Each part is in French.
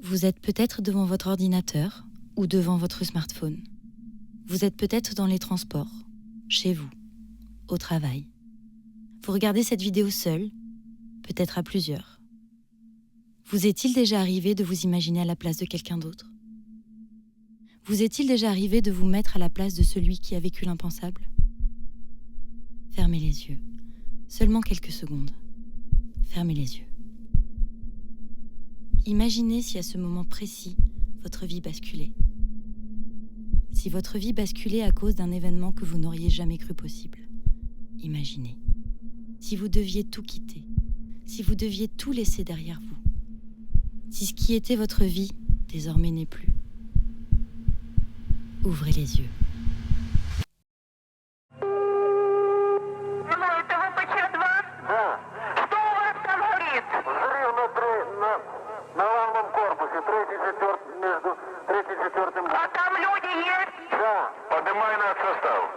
Vous êtes peut-être devant votre ordinateur ou devant votre smartphone. Vous êtes peut-être dans les transports, chez vous, au travail. Vous regardez cette vidéo seul, peut-être à plusieurs. Vous est-il déjà arrivé de vous imaginer à la place de quelqu'un d'autre ? Vous est-il déjà arrivé de vous mettre à la place de celui qui a vécu l'impensable ? Fermez les yeux. Seulement quelques secondes. Fermez les yeux. Imaginez si à ce moment précis, votre vie basculait. Si votre vie basculait à cause d'un événement que vous n'auriez jamais cru possible. Imaginez. Si vous deviez tout quitter. Si vous deviez tout laisser derrière vous. Si ce qui était votre vie, désormais n'est plus. Ouvrez les yeux. На главном корпусе, третий, четвертый, между третьим и четвертым. А там люди есть? Да. Поднимай наш состав.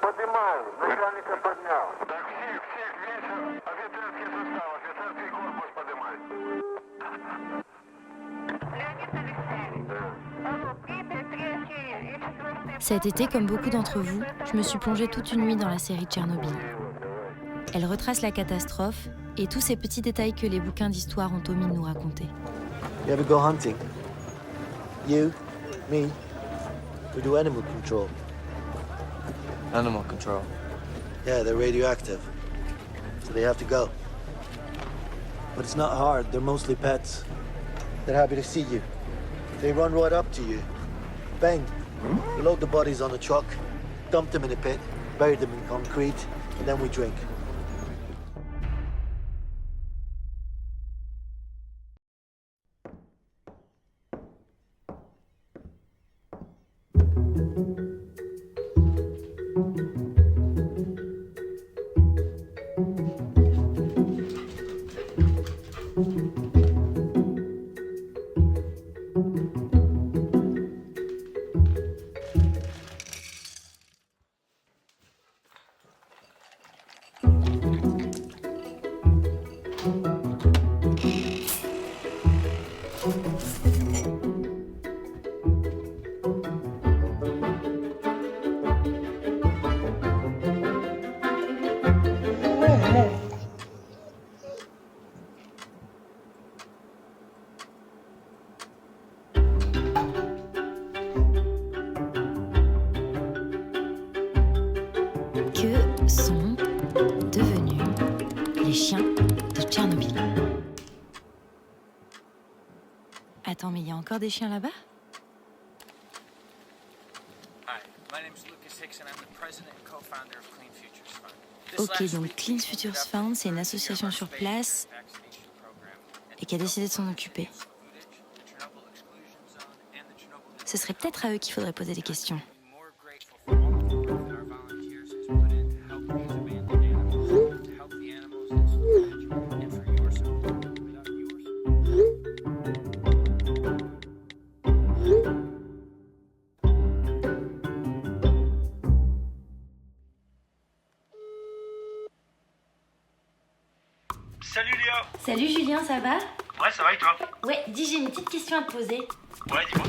Поднимаю. Начальника поднял. Так всех весь офицерский состав, офицерский корпус поднимай. Леонид Алексеевич. Cet été, comme beaucoup d'entre vous, je me suis plongée toute une nuit dans la série Tchernobyl. Elle retrace la catastrophe et tous ces petits détails que les bouquins d'histoire ont omis de nous raconter. You ever go hunting? You, me, we do animal control. Animal control. Yeah, they're radioactive, so they have to go. But it's not hard, they're mostly pets. They're happy to see you. They run right up to you. Bang. We load the bodies on a truck, dump them in a pit, bury them in concrete, and then we drink. Que sont devenus les chiens de Tchernobyl ? Attends, mais il y a encore des chiens là-bas ? Ok, donc Clean Futures Fund, c'est une association sur place et qui a décidé de s'en occuper. Ce serait peut-être à eux qu'il faudrait poser des questions. Salut Léa. Salut Julien, ça va ? Ouais, ça va et toi? Ouais, dis, j'ai une petite question à te poser. Ouais, dis-moi.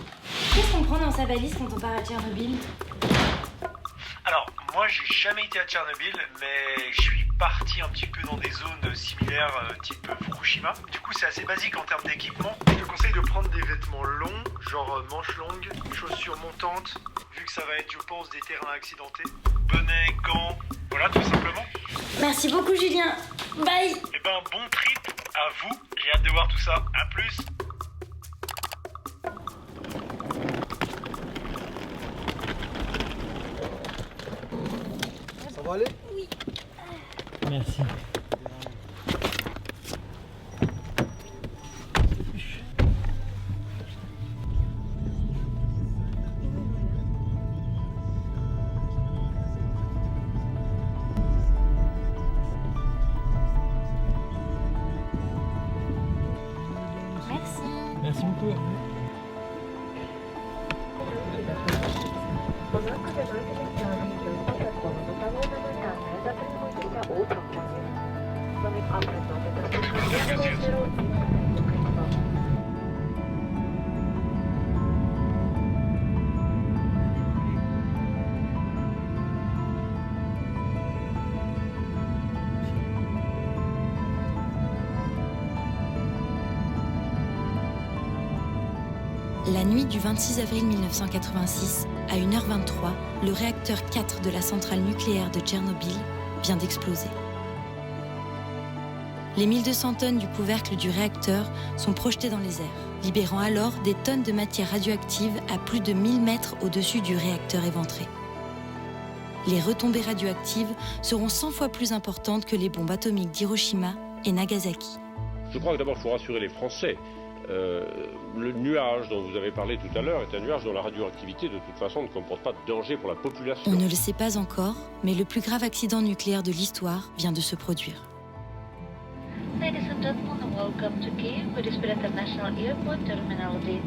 Qu'est-ce qu'on prend dans sa valise quand on part à Tchernobyl ? Alors, moi j'ai jamais été à Tchernobyl, mais je suis parti un petit peu dans des zones similaires, type Fukushima. Du coup, c'est assez basique en termes d'équipement. Je te conseille de prendre des vêtements longs, genre manches longues, chaussures montantes, vu que ça va être, je pense, des terrains accidentés. Bonnet, gants, voilà, tout simplement. Merci beaucoup Julien. Bye. Et ben, bon trip à vous. J'ai hâte de voir tout ça. À plus. Ça va aller? Oui. Merci. Merci beaucoup. La nuit du 26 avril 1986, à 1h23, le réacteur 4 de la centrale nucléaire de Tchernobyl vient d'exploser. Les 1200 tonnes du couvercle du réacteur sont projetées dans les airs, libérant alors des tonnes de matière radioactive à plus de 1000 mètres au-dessus du réacteur éventré. Les retombées radioactives seront 100 fois plus importantes que les bombes atomiques d'Hiroshima et Nagasaki. Je crois que d'abord il faut rassurer les Français. Le nuage dont vous avez parlé tout à l'heure est un nuage dont la radioactivité de toute façon ne comporte pas de danger pour la population. On ne le sait pas encore, mais le plus grave accident nucléaire de l'histoire vient de se produire. Ladies and gentlemen, welcome to Kyiv, Boryspil International Airport, Terminal D.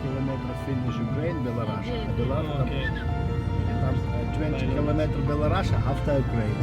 Kilometer finish Ukraine, Belarus. Там 20 kilometer Belarus after Ukraine.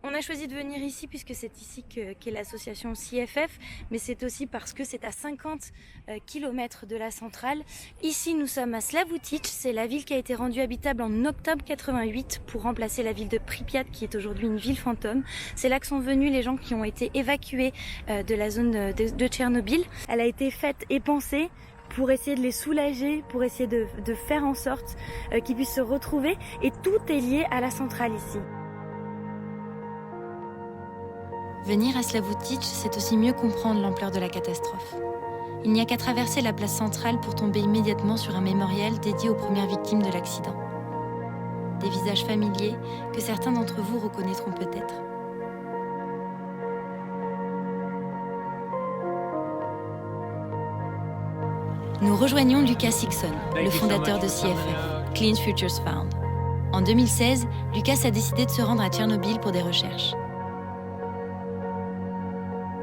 On a choisi de venir ici puisque c'est ici qu'est l'association CFF, mais c'est aussi parce que c'est à 50 km de la centrale. Ici, nous sommes à Slavutych, c'est la ville qui a été rendue habitable en octobre 88 pour remplacer la ville de Pripyat qui est aujourd'hui une ville fantôme. C'est là que sont venus les gens qui ont été évacués de la zone de Tchernobyl. Elle a été faite et pensée pour essayer de les soulager, pour essayer de faire en sorte qu'ils puissent se retrouver, et tout est lié à la centrale ici. Venir à Slavutych, c'est aussi mieux comprendre l'ampleur de la catastrophe. Il n'y a qu'à traverser la place centrale pour tomber immédiatement sur un mémorial dédié aux premières victimes de l'accident. Des visages familiers que certains d'entre vous reconnaîtront peut-être. Nous rejoignons Lucas Sixon, le fondateur de CFF, Clean Futures Found. En 2016, Lucas a décidé de se rendre à Tchernobyl pour des recherches.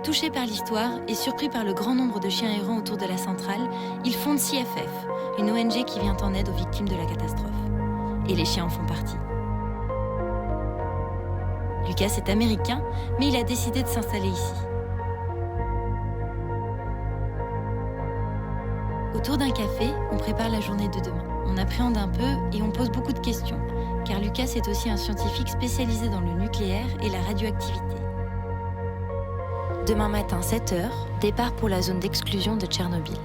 Touché par l'histoire et surpris par le grand nombre de chiens errants autour de la centrale, il fonde CFF, une ONG qui vient en aide aux victimes de la catastrophe. Et les chiens en font partie. Lucas est américain, mais il a décidé de s'installer ici. Autour d'un café, on prépare la journée de demain. On appréhende un peu et on pose beaucoup de questions, car Lucas est aussi un scientifique spécialisé dans le nucléaire et la radioactivité. Demain matin, 7h, départ pour la zone d'exclusion de Tchernobyl.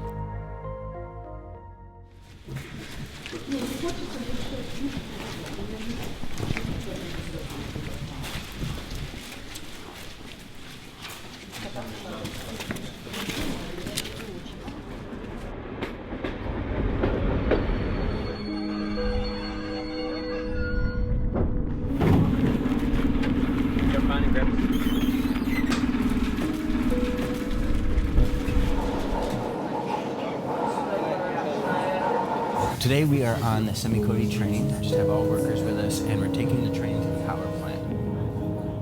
Today we are on the Semikoti train. I just have all workers with us, and we're taking the train to the power plant.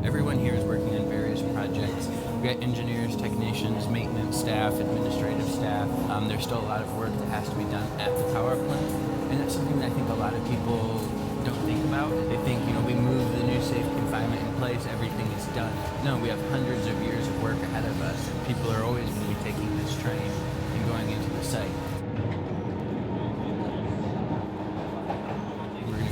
Everyone here is working on various projects. We've got engineers, technicians, maintenance staff, administrative staff. There's still a lot of work that has to be done at the power plant, and that's something that I think a lot of people don't think about. They think, we move the new safe confinement in place, everything is done. No, we have hundreds of years of work ahead of us, and people are always going to be taking this train and going into the site.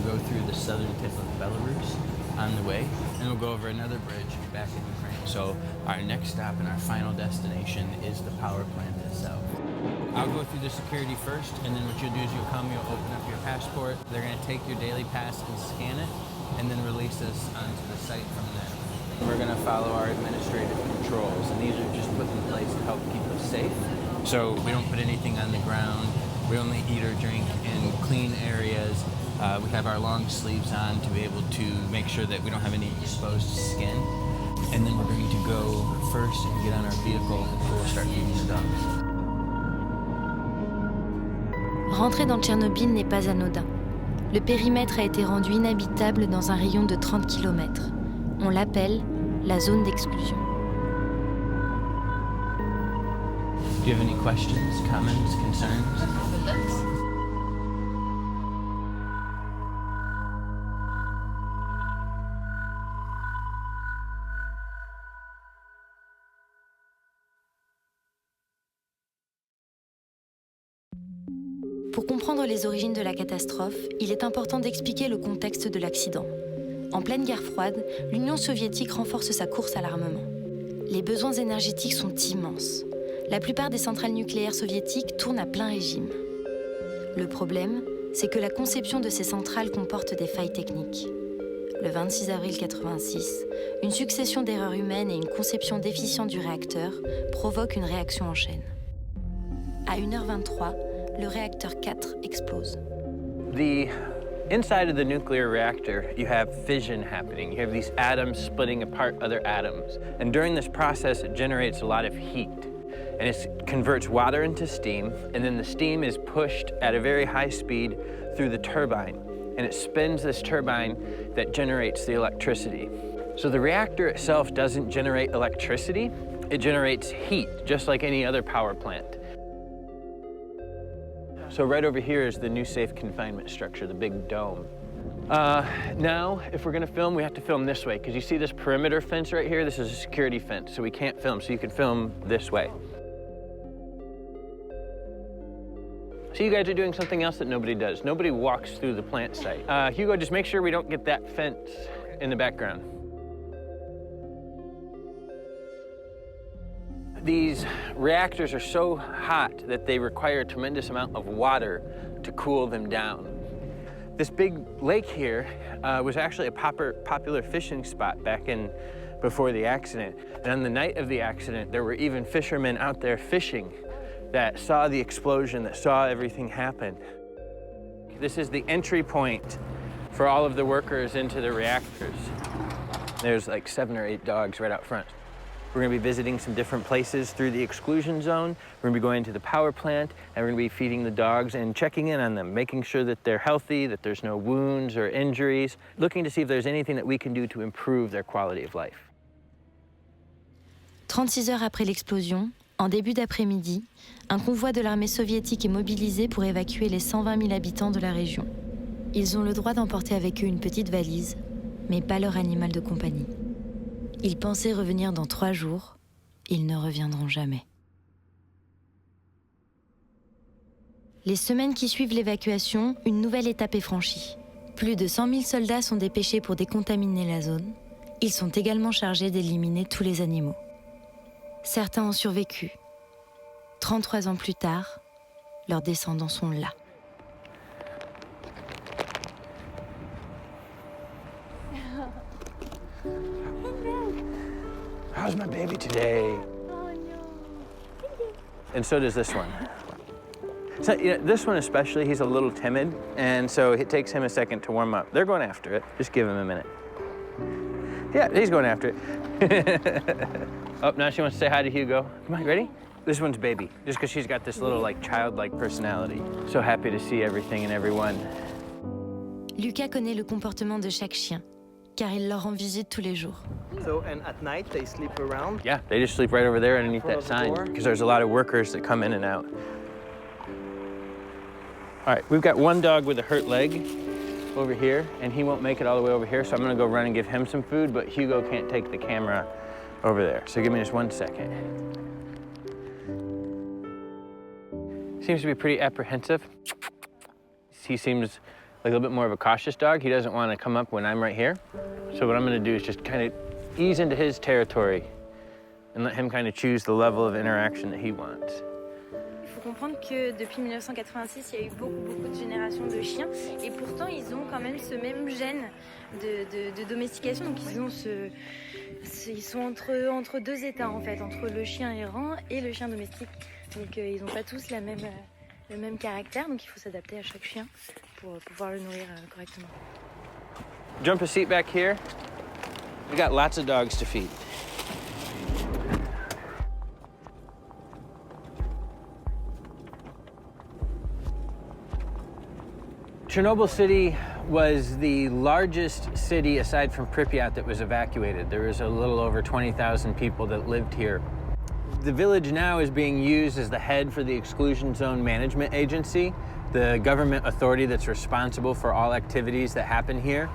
Go through the southern tip of Belarus on the way, and we'll go over another bridge back in Ukraine. So our next stop and our final destination is the power plant itself. I'll go through the security first, and then what you'll do is you'll open up your passport. They're going to take your daily pass and scan it, and then release us onto the site from there. We're going to follow our administrative controls, and these are just put in place to help keep us safe. So we don't put anything on the ground. We only eat or drink in clean areas. We have our long sleeves on to be able to make sure that we don't have any exposed skin. And then we're going to go first and get on our vehicle and we'll start feeding the dogs. Rentrer dans Tchernobyl n'est pas anodin. Le périmètre a été rendu inhabitable dans un rayon de 30 km. On l'appelle la zone d'exclusion. Do you have any questions, comments, concerns? Pour comprendre les origines de la catastrophe, il est important d'expliquer le contexte de l'accident. En pleine guerre froide, l'Union soviétique renforce sa course à l'armement. Les besoins énergétiques sont immenses. La plupart des centrales nucléaires soviétiques tournent à plein régime. Le problème, c'est que la conception de ces centrales comporte des failles techniques. Le 26 avril 1986, une succession d'erreurs humaines et une conception déficiente du réacteur provoquent une réaction en chaîne. À 1h23, le réacteur 4 explose. Inside of the nuclear reactor, you have fission happening. You have these atoms splitting apart other atoms. And during this process, it generates a lot of heat. And it converts water into steam, and then the steam is pushed at a very high speed through the turbine. And it spins this turbine that generates the electricity. So the reactor itself doesn't generate electricity, it generates heat, just like any other power plant. So right over here is the new safe confinement structure, the big dome. Now, if we're gonna film, we have to film this way, because you see this perimeter fence right here? This is a security fence, so we can't film, so you can film this way. So you guys are doing something else that nobody does. Nobody walks through the plant site. Hugo, just make sure we don't get that fence in the background. These reactors are so hot that they require a tremendous amount of water to cool them down. This big lake here was actually a popular fishing spot back in before the accident. And on the night of the accident, there were even fishermen out there fishing that saw the explosion, that saw everything happen. This is the entry point for all of the workers into the reactors. There's like 7 or 8 dogs right out front. We're gonna be visiting some different places through the exclusion zone. We're gonna be going to the power plant, and we're gonna be feeding the dogs and checking in on them, making sure that they're healthy, that there's no wounds or injuries, looking to see if there's anything that we can do to improve their quality of life. 36 heures après l'explosion, en début d'après-midi, un convoi de l'armée soviétique est mobilisé pour évacuer les 120 000 habitants de la région. Ils ont le droit d'emporter avec eux une petite valise, mais pas leur animal de compagnie. Ils pensaient revenir dans 3 jours, ils ne reviendront jamais. Les semaines qui suivent l'évacuation, une nouvelle étape est franchie. Plus de 100 000 soldats sont dépêchés pour décontaminer la zone. Ils sont également chargés d'éliminer tous les animaux. Certains ont survécu. 33 ans plus tard, leurs descendants sont là. How's my baby today? And so does this one. So, this one especially, he's a little timid, and so it takes him a second to warm up. They're going after it. Just give him a minute. Yeah, he's going after it. Oh, now she wants to say hi to Hugo. Come on, ready? This one's baby, just because she's got this little, childlike personality. So happy to see everything and everyone. Lucas connaît le comportement de chaque chien, car il leur rend visite tous les jours. So, and at night they sleep around? Yeah, they just sleep right over there underneath that sign, because there's a lot of workers that come in and out. All right, we've got one dog with a hurt leg over here, and he won't make it all the way over here, so I'm gonna go run and give him some food, but Hugo can't take the camera over there. So give me just 1 second. Seems to be pretty apprehensive. He seems like a little bit more of a cautious dog. He doesn't want to come up when I'm right here. So what I'm going to do is just kind of ease into his territory and let him kind of choose the level of interaction that he wants. Il faut comprendre que depuis 1986, il y a eu beaucoup de générations de chiens, et pourtant ils ont quand même ce même gène de domestication. Donc ils sont entre 2 états en fait, entre le chien errant et le chien domestique. Donc ils n'ont pas tous le même caractère, donc il faut s'adapter à chaque chien pour pouvoir le nourrir correctement. Jump a seat back here. We got lots of dogs to feed. Chernobyl City was the largest city aside from Pripyat that was evacuated. There was a little over 20,000 people that lived here. The village now is being used as the head for the Exclusion Zone Management Agency, the government authority that's responsible for all activities that happen here.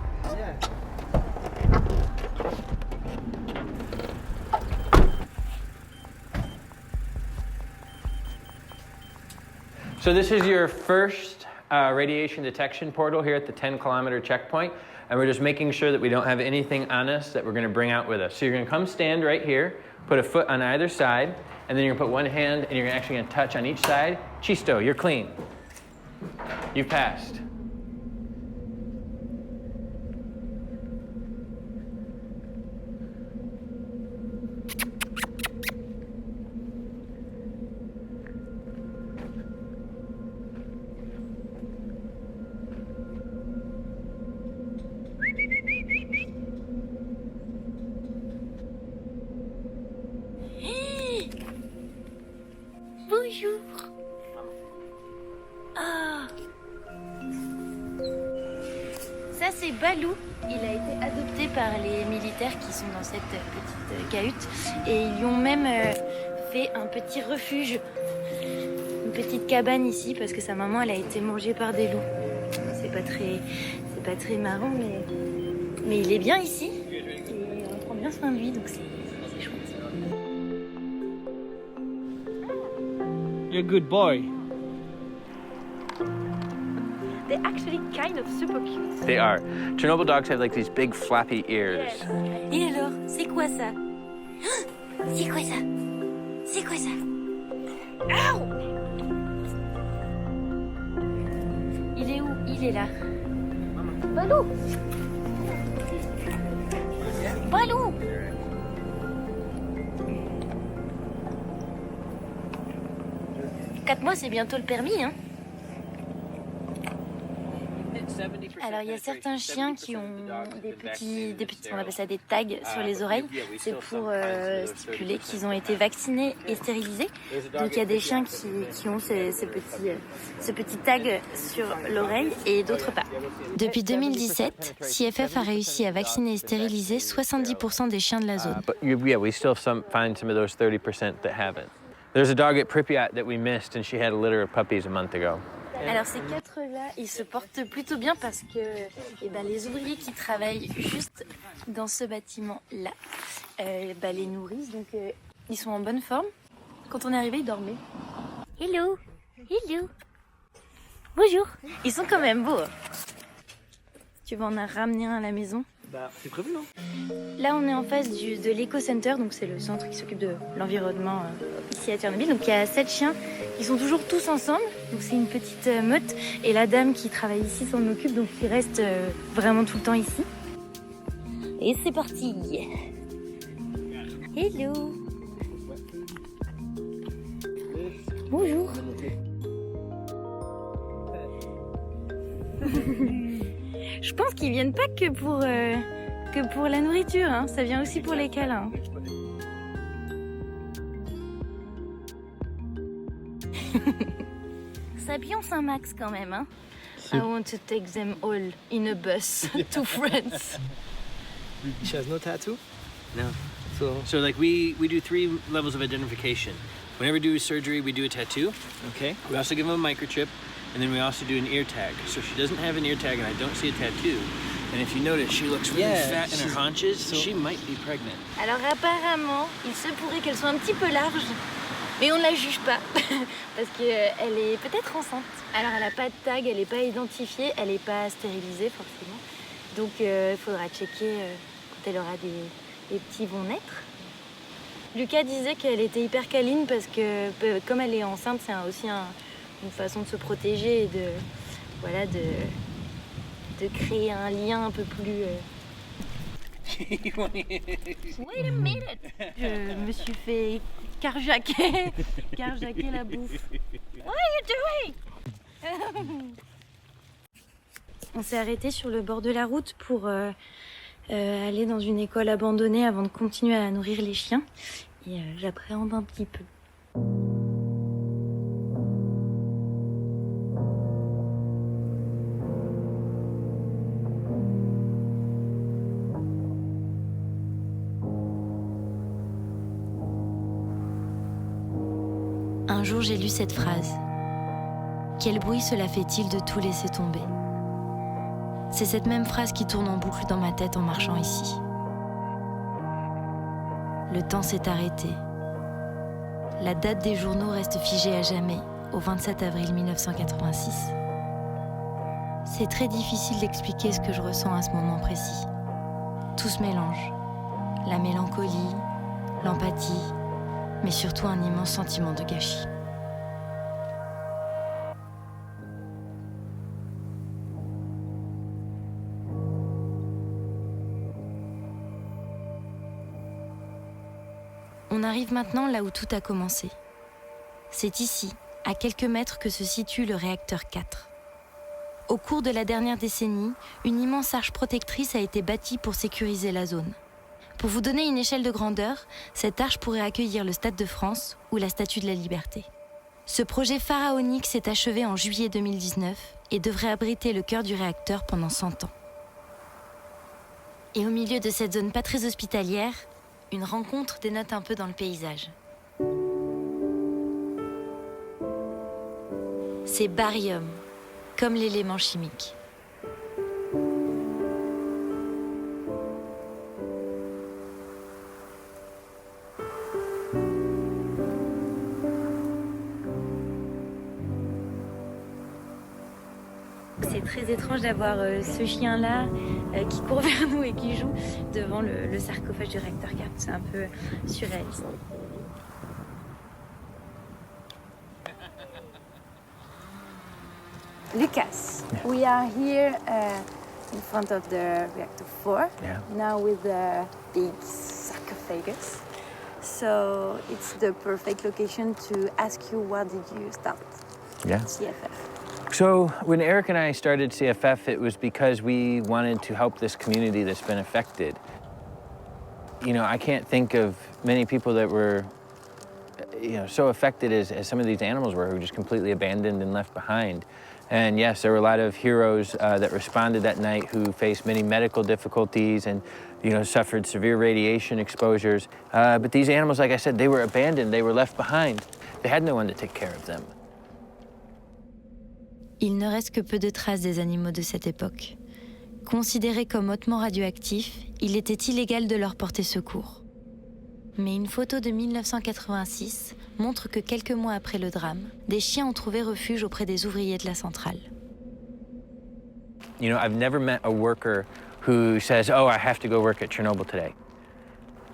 So this is your first radiation detection portal here at the 10-kilometer checkpoint, and we're just making sure that we don't have anything on us that we're going to bring out with us. So you're going to come stand right here, put a foot on either side, and then you're going to put one hand and you're actually going to touch on each side. Chisto, you're clean. You've passed. Bonjour. Ah. Ça c'est Balou. Il a été adopté par les militaires qui sont dans cette petite cahute et ils lui ont même fait un petit refuge, une petite cabane ici parce que sa maman elle a été mangée par des loups. C'est pas très marrant mais il est bien ici et on prend bien soin de lui donc c'est chouette. You're a good boy. They're actually kind of super cute. They are. Chernobyl dogs have like these big flappy ears. Yes. Et alors, c'est quoi ça? C'est quoi ça? C'est quoi ça? Ow! Il est où? Il est là. Balou! Balou! Quatre mois, c'est bientôt le permis, hein? Alors il y a certains chiens qui ont des petits, on appelle ça des tags sur les oreilles. C'est pour stipuler qu'ils ont été vaccinés et stérilisés. Donc il y a des chiens qui ont ce petit tag sur l'oreille et d'autres pas. Depuis 2017, CFF a réussi à vacciner et stériliser 70% des chiens de la zone. But yeah, we still find some of those 30% that haven't. There's a dog at Pripyat that we missed and she had a litter of puppies a month ago. Alors ces quatre-là, ils se portent plutôt bien parce que les ouvriers qui travaillent juste dans ce bâtiment-là les nourrissent, donc ils sont en bonne forme. Quand on est arrivé, ils dormaient. Hello, hello, bonjour. Ils sont quand même beaux. Tu vas en ramener un à la maison? Bah, c'est prévu, non? Là, on est en face de l'Eco-Center, donc c'est le centre qui s'occupe de l'environnement ici à Tchernobyl. Donc il y a 7 chiens qui sont toujours tous ensemble, donc c'est une petite meute. Et la dame qui travaille ici s'en occupe, donc ils restent vraiment tout le temps ici. Et c'est parti. Hello. Bonjour. Je pense qu'ils viennent pas que pour la nourriture, hein. Ça vient aussi pour les câlins. Ça pionce un max quand même, hein. I want to take them all in a bus to France. She has no tattoo? No. So like we do 3 levels of identification. Whenever we do surgery, we do a tattoo. Okay. We also give them a microchip, and then we also do an ear tag. So she doesn't have an ear tag, and I don't see a tattoo. And if you notice, she looks really fat in her haunches, so she might be pregnant. Alors apparemment, il se pourrait qu'elle soit un petit peu large, mais on ne la juge pas, parce qu'elle est peut-être enceinte. Alors elle n'a pas de tag, elle n'est pas identifiée, elle n'est pas stérilisée forcément. Donc il faudra checker quand elle aura les petits vont naître. Lucas disait qu'elle était hyper câline parce que comme elle est enceinte, c'est aussi une façon de se protéger et de créer un lien un peu plus... Wait a minute! Je me suis fait carjacker la bouffe. What are you doing? On s'est arrêté sur le bord de la route pour aller dans une école abandonnée avant de continuer à nourrir les chiens. Et j'appréhende un petit peu. Un jour, j'ai lu cette phrase. Quel bruit cela fait-il de tout laisser tomber ? C'est cette même phrase qui tourne en boucle dans ma tête en marchant ici. Le temps s'est arrêté. La date des journaux reste figée à jamais, au 27 avril 1986. C'est très difficile d'expliquer ce que je ressens à ce moment précis. Tout se mélange. La mélancolie, l'empathie, mais surtout un immense sentiment de gâchis. On arrive maintenant là où tout a commencé. C'est ici, à quelques mètres, que se situe le réacteur 4. Au cours de la dernière décennie, une immense arche protectrice a été bâtie pour sécuriser la zone. Pour vous donner une échelle de grandeur, cette arche pourrait accueillir le Stade de France ou la Statue de la Liberté. Ce projet pharaonique s'est achevé en juillet 2019 et devrait abriter le cœur du réacteur pendant 100 ans. Et au milieu de cette zone pas très hospitalière, une rencontre dénote un peu dans le paysage. C'est barium, comme l'élément chimique. C'est très étrange d'avoir ce chien-là qui court vers nous et qui joue devant le sarcophage du réacteur 4. C'est un peu surréaliste. Lucas, we are here in front of the reactor 4, now with the big sarcophagus. So it's the perfect location to ask you, what did you start CFF? So when Eric and I started CFF, it was because we wanted to help this community that's been affected. You know, I can't think of many people that were, so affected as some of these animals were, who were just completely abandoned and left behind. And yes, there were a lot of heroes that responded that night who faced many medical difficulties and, suffered severe radiation exposures. But these animals, like I said, they were abandoned, they were left behind. They had no one to take care of them. Il ne reste que peu de traces des animaux de cette époque. Considérés comme hautement radioactifs, il était illégal de leur porter secours. Mais une photo de 1986 montre que quelques mois après le drame, des chiens ont trouvé refuge auprès des ouvriers de la centrale. I've never met a worker who says, "Oh, I have to go work at Chernobyl today."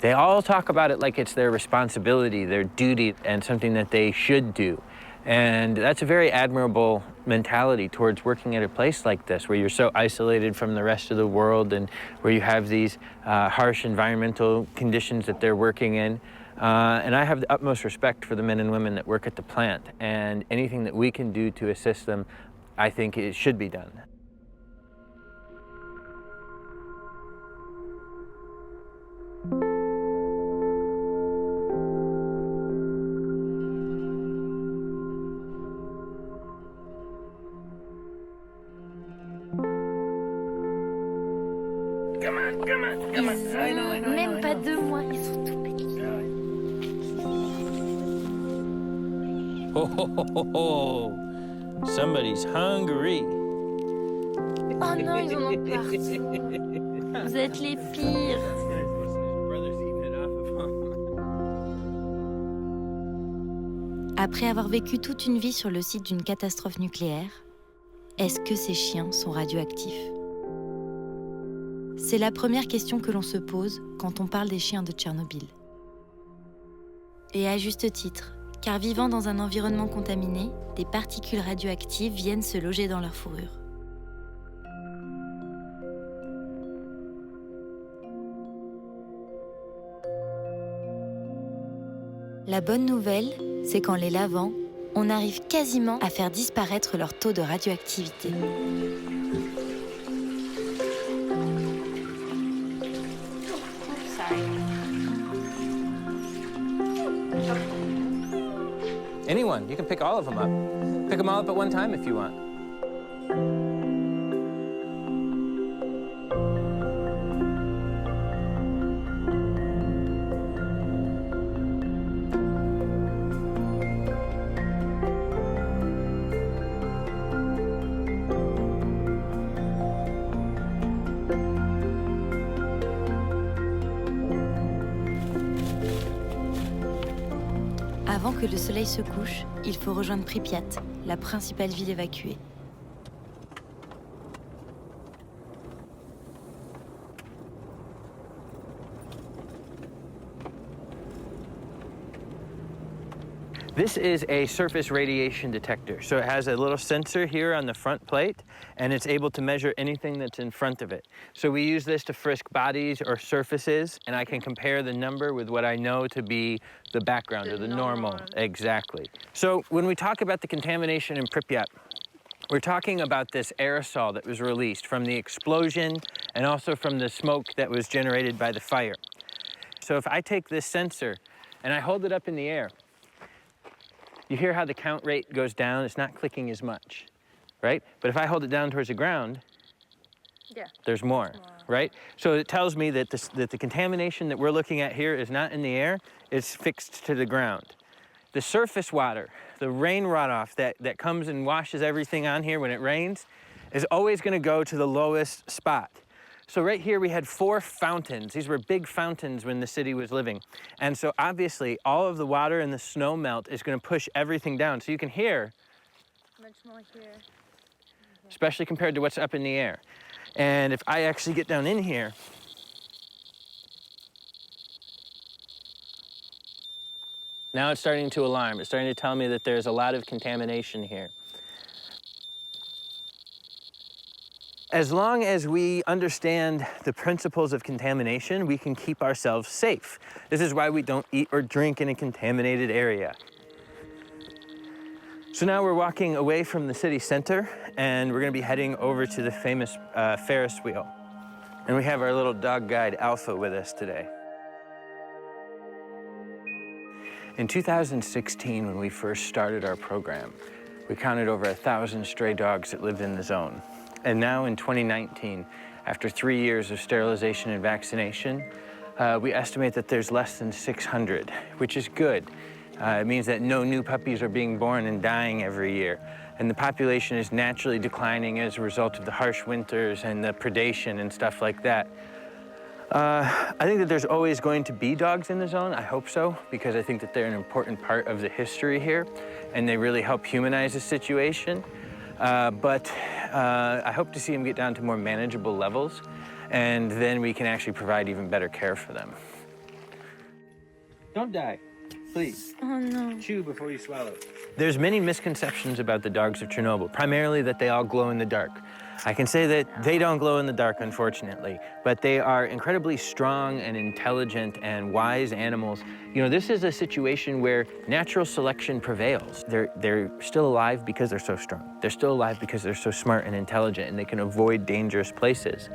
They all talk about it like it's their responsibility, their duty, and something that they should do. And that's a very admirable mentality towards working at a place like this, where you're so isolated from the rest of the world and where you have these harsh environmental conditions that they're working in. And I have the utmost respect for the men and women that work at the plant, and anything that we can do to assist them, I think it should be done. Même pas 2 mois, ils sont tout petits. Oh, somebody's hungry. Oh non, ils en ont partout. Vous êtes les pires. Après avoir vécu toute une vie sur le site d'une catastrophe nucléaire, est-ce que ces chiens sont radioactifs ? C'est la première question que l'on se pose quand on parle des chiens de Tchernobyl. Et à juste titre, car vivant dans un environnement contaminé, des particules radioactives viennent se loger dans leur fourrure. La bonne nouvelle, c'est qu'en les lavant, on arrive quasiment à faire disparaître leur taux de radioactivité. Anyone, you can pick all of them up. Pick them all up at one time if you want. Avant que le soleil se couche, il faut rejoindre Pripyat, la principale ville évacuée. This is a surface radiation detector. So it has a little sensor here on the front plate, and it's able to measure anything that's in front of it. So we use this to frisk bodies or surfaces, and I can compare the number with what I know to be the background or the normal. Exactly. So when we talk about the contamination in Pripyat, we're talking about this aerosol that was released from the explosion and also from the smoke that was generated by the fire. So if I take this sensor and I hold it up in the air, you hear how the count rate goes down? It's not clicking as much, right? But if I hold it down towards the ground, there's more, right? So it tells me that the contamination that we're looking at here is not in the air, it's fixed to the ground. The surface water, the rain runoff that comes and washes everything on here when it rains, is always gonna go to the lowest spot. So right here we had 4 fountains. These were big fountains when the city was living. And so obviously all of the water and the snow melt is gonna push everything down. So you can hear, Much more here. especially compared to what's up in the air. And if I actually get down in here, now it's starting to alarm. It's starting to tell me that there's a lot of contamination here. As long as we understand the principles of contamination, we can keep ourselves safe. This is why we don't eat or drink in a contaminated area. So now we're walking away from the city center, and we're gonna be heading over to the famous Ferris wheel. And we have our little dog guide, Alpha, with us today. In 2016, when we first started our program, we counted over 1,000 stray dogs that lived in the zone. And now in 2019, after 3 years of sterilization and vaccination, we estimate that there's less than 600, which is good. It means that no new puppies are being born and dying every year. And the population is naturally declining as a result of the harsh winters and the predation and stuff like that. I think that there's always going to be dogs in the zone. I hope so, because I think that they're an important part of the history here, and they really help humanize the situation. But I hope to see them get down to more manageable levels, and then we can actually provide even better care for them. Don't die, please. Oh no. Chew before you swallow. There's many misconceptions about the dogs of Chernobyl, primarily that they all glow in the dark. I can say that they don't glow in the dark, unfortunately, but they are incredibly strong and intelligent and wise animals. You know, this is a situation where natural selection prevails. They're still alive because they're so strong. They're still alive because they're so smart and intelligent, and they can avoid dangerous places.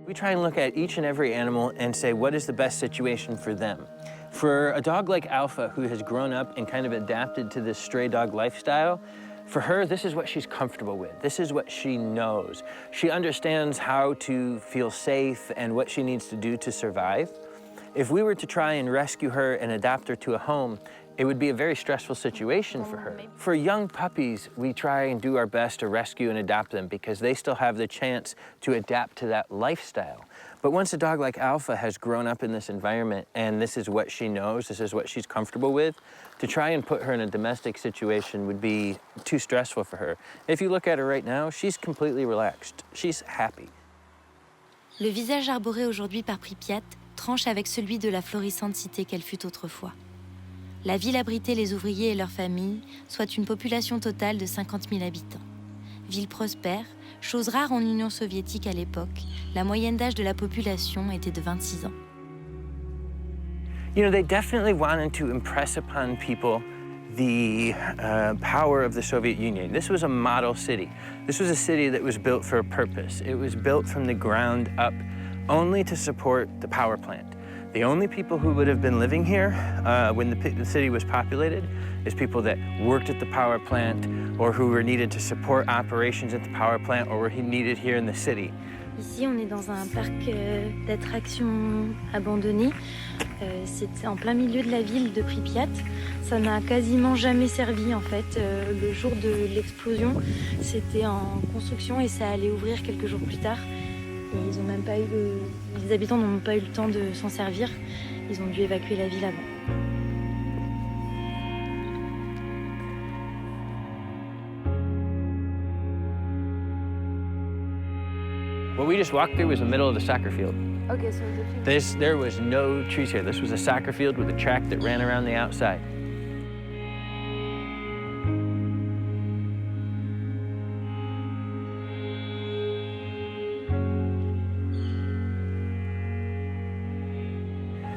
We try and look at each and every animal and say, what is the best situation for them? For a dog like Alpha, who has grown up and kind of adapted to this stray dog lifestyle, for her, this is what she's comfortable with. This is what she knows. She understands how to feel safe and what she needs to do to survive. If we were to try and rescue her and adapt her to a home, it would be a very stressful situation for her. For young puppies, we try and do our best to rescue and adopt them because they still have the chance to adapt to that lifestyle. But once a dog like Alpha has grown up in this environment and this is what she knows, this is what she's comfortable with, to try and put her in a domestic situation would be too stressful for her. If you look at her right now, she's completely relaxed. She's happy. Le visage arboré aujourd'hui par Pripyat tranche avec celui de la florissante cité qu'elle fut autrefois. La ville abritait les ouvriers et leurs familles, soit une population totale de 50 000 habitants. Ville prospère, chose rare en Union soviétique à l'époque, la moyenne d'âge de la population était de 26 ans. You know, they definitely wanted to impress upon people the power of the Soviet Union. This was a model city. This was a city that was built for a purpose. It was built from the ground up only to support the power plant. The only people who would have been living here when the city was populated is people that worked at the power plant or who were needed to support operations at the power plant or were needed here in the city. Ici, on est dans un parc d'attractions abandonné. C'est en plein milieu de la ville de Pripyat. Ça n'a quasiment jamais servi en fait. Le jour de l'explosion, c'était en construction et ça allait ouvrir quelques jours plus tard. Et ils ont même pas eu les habitants n'ont même pas eu le temps de s'en servir. ils ont dû évacuer la ville avant. What we just walked through was the middle of the soccer field. Okay, so There was no trees here. This was a soccer field with a track that ran around the outside.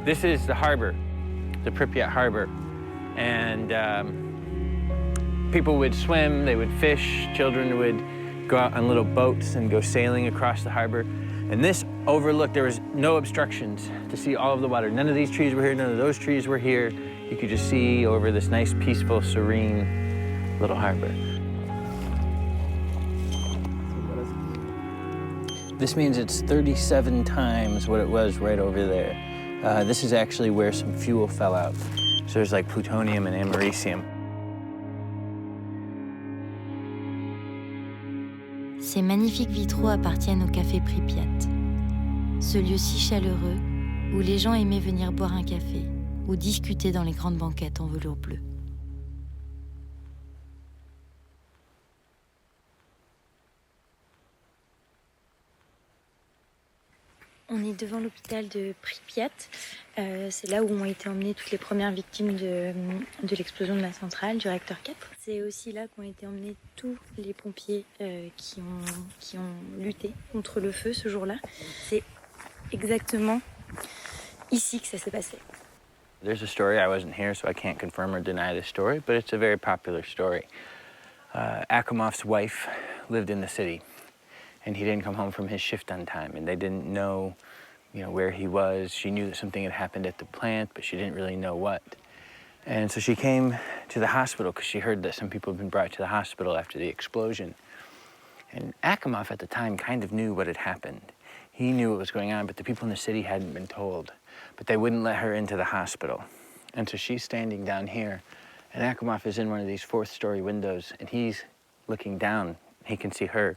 This is the harbor, the Pripyat harbor. And people would swim, they would fish, children would go out on little boats and go sailing across the harbor. And this overlooked, there was no obstructions to see all of the water. None of these trees were here, none of those trees were here. You could just see over this nice, peaceful, serene little harbor. This means it's 37 times what it was right over there. This is actually where some fuel fell out. So there's like plutonium and americium. Ces magnifiques vitraux appartiennent au café Pripyat, ce lieu si chaleureux où les gens aimaient venir boire un café ou discuter dans les grandes banquettes en velours bleu. On est devant l'hôpital de Pripyat. C'est là où ont été emmenées toutes les premières victimes de l'explosion de la centrale, du réacteur 4. C'est aussi là qu'ont été emmenés tous les pompiers qui ont lutté contre le feu ce jour-là. C'est exactement ici que ça s'est passé. There's a story, I wasn't here, so I can't confirm or deny this story, but it's a very popular story. Akimov's wife lived in the city. And he didn't come home from his shift on time, and they didn't know, where he was. She knew that something had happened at the plant, but she didn't really know what. And so she came to the hospital because she heard that some people had been brought to the hospital after the explosion. And Akimov at the time kind of knew what had happened. He knew what was going on, but the people in the city hadn't been told. But they wouldn't let her into the hospital. And so she's standing down here, and Akimov is in one of these fourth-story windows, and he's looking down. He can see her.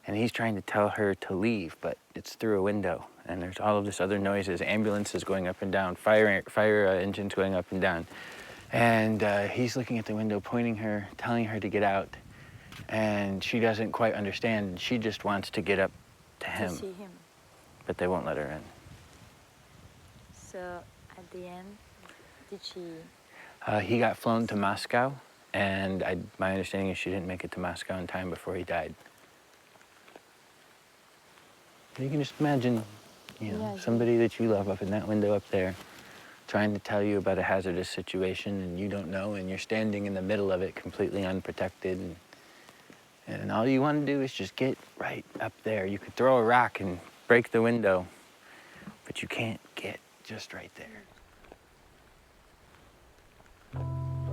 And he's trying to tell her to leave, but it's through a window. And there's all of this other noises, ambulances going up and down, fire engines going up and down. And he's looking at the window, pointing her, telling her to get out. And she doesn't quite understand. She just wants to get up to him. To see him. But they won't let her in. So at the end, did she... He got flown to Moscow, and my understanding is she didn't make it to Moscow in time before he died. You can just imagine, somebody that you love up in that window up there trying to tell you about a hazardous situation and you don't know, and you're standing in the middle of it completely unprotected. And all you want to do is just get right up there. You could throw a rock and break the window, but you can't get just right there.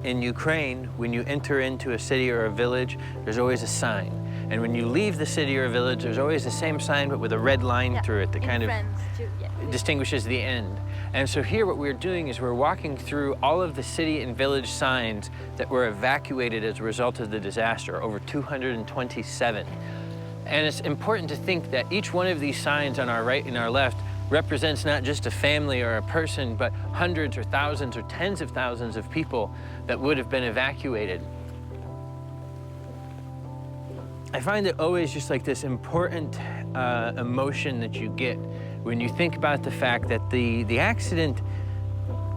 In Ukraine, when you enter into a city or a village, there's always a sign. And when you leave the city or village, there's always the same sign, but with a red line through it that kind of distinguishes the end. And so here what we're doing is we're walking through all of the city and village signs that were evacuated as a result of the disaster, over 227. And it's important to think that each one of these signs on our right and our left represents not just a family or a person, but hundreds or thousands or tens of thousands of people that would have been evacuated. I find it always just like this important emotion that you get when you think about the fact that the accident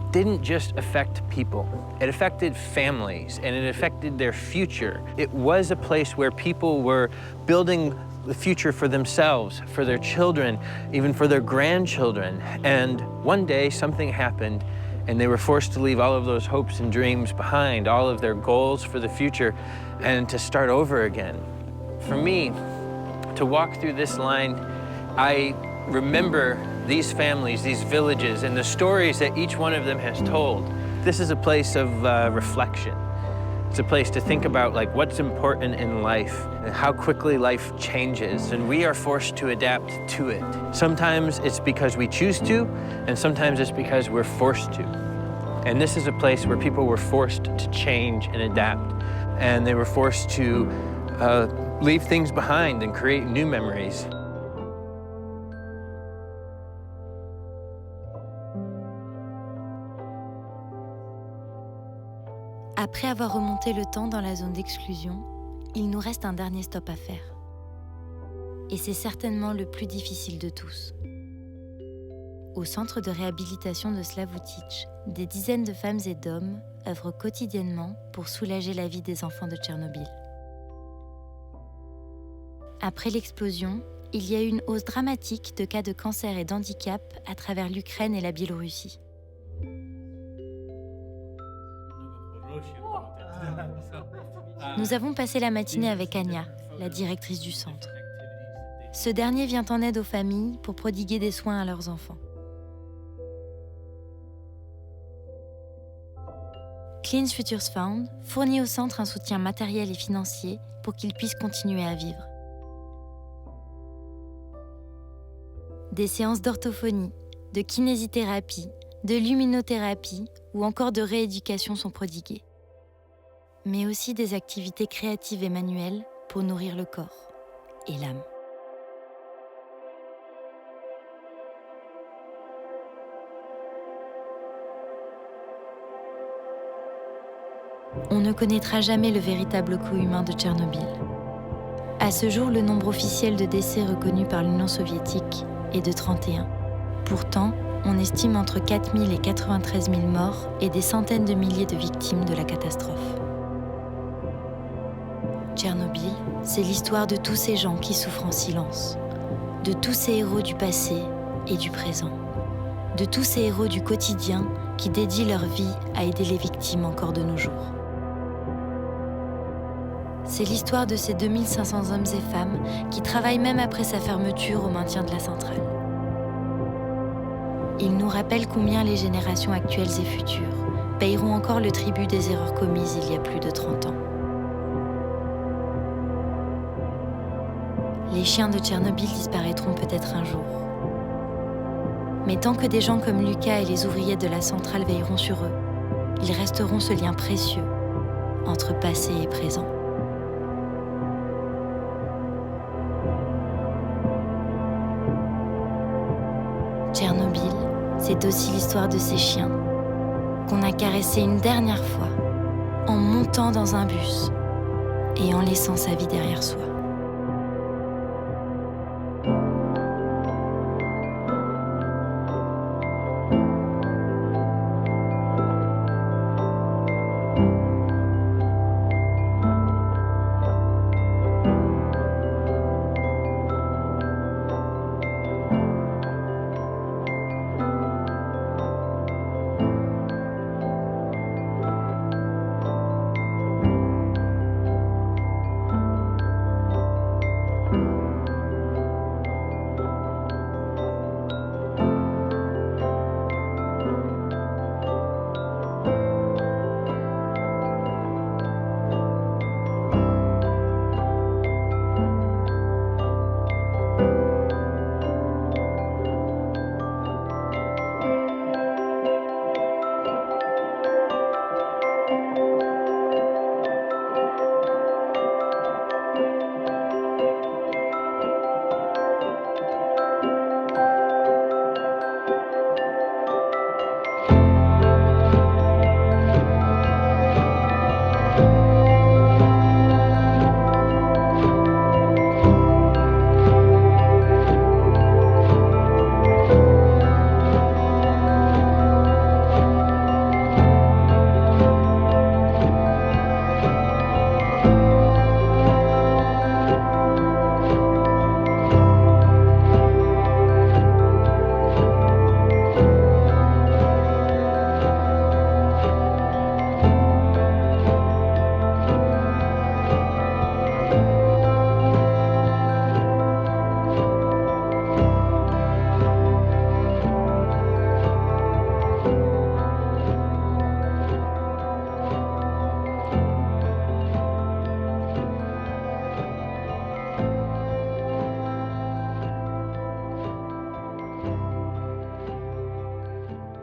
didn't just affect people. It affected families, and it affected their future. It was a place where people were building the future for themselves, for their children, even for their grandchildren. And one day something happened, and they were forced to leave all of those hopes and dreams behind, all of their goals for the future, and to start over again. For me, to walk through this line, I remember these families, these villages, and the stories that each one of them has told. This is a place of reflection. It's a place to think about like what's important in life and how quickly life changes, and we are forced to adapt to it. Sometimes it's because we choose to, and sometimes it's because we're forced to. And this is a place where people were forced to change and adapt, and they were forced to leave things behind and create new memories. Après avoir remonté le temps dans la zone d'exclusion, il nous reste un dernier stop à faire. Et c'est certainement le plus difficile de tous. Au centre de réhabilitation de Slavutich, des dizaines de femmes et d'hommes œuvrent quotidiennement pour soulager la vie des enfants de Tchernobyl. Après l'explosion, il y a eu une hausse dramatique de cas de cancer et d'handicap à travers l'Ukraine et la Biélorussie. Nous avons passé la matinée avec Anya, la directrice du centre. Ce dernier vient en aide aux familles pour prodiguer des soins à leurs enfants. Clean Futures Fund fournit au centre un soutien matériel et financier pour qu'il puisse continuer à vivre. Des séances d'orthophonie, de kinésithérapie, de luminothérapie ou encore de rééducation sont prodiguées. Mais aussi des activités créatives et manuelles pour nourrir le corps et l'âme. On ne connaîtra jamais le véritable coût humain de Tchernobyl. À ce jour, le nombre officiel de décès reconnu par l'Union soviétique est de 31. Pourtant, on estime entre 4 000 et 93 000 morts et des centaines de milliers de victimes de la catastrophe. Tchernobyl, c'est l'histoire de tous ces gens qui souffrent en silence, de tous ces héros du passé et du présent, de tous ces héros du quotidien qui dédient leur vie à aider les victimes encore de nos jours. C'est l'histoire de ces 2500 hommes et femmes qui travaillent même après sa fermeture au maintien de la centrale. Ils nous rappellent combien les générations actuelles et futures paieront encore le tribut des erreurs commises il y a plus de 30 ans. Les chiens de Tchernobyl disparaîtront peut-être un jour. Mais tant que des gens comme Lucas et les ouvriers de la centrale veilleront sur eux, ils resteront ce lien précieux entre passé et présent. Tchernobyl, c'est aussi l'histoire de ces chiens qu'on a caressés une dernière fois en montant dans un bus et en laissant sa vie derrière soi.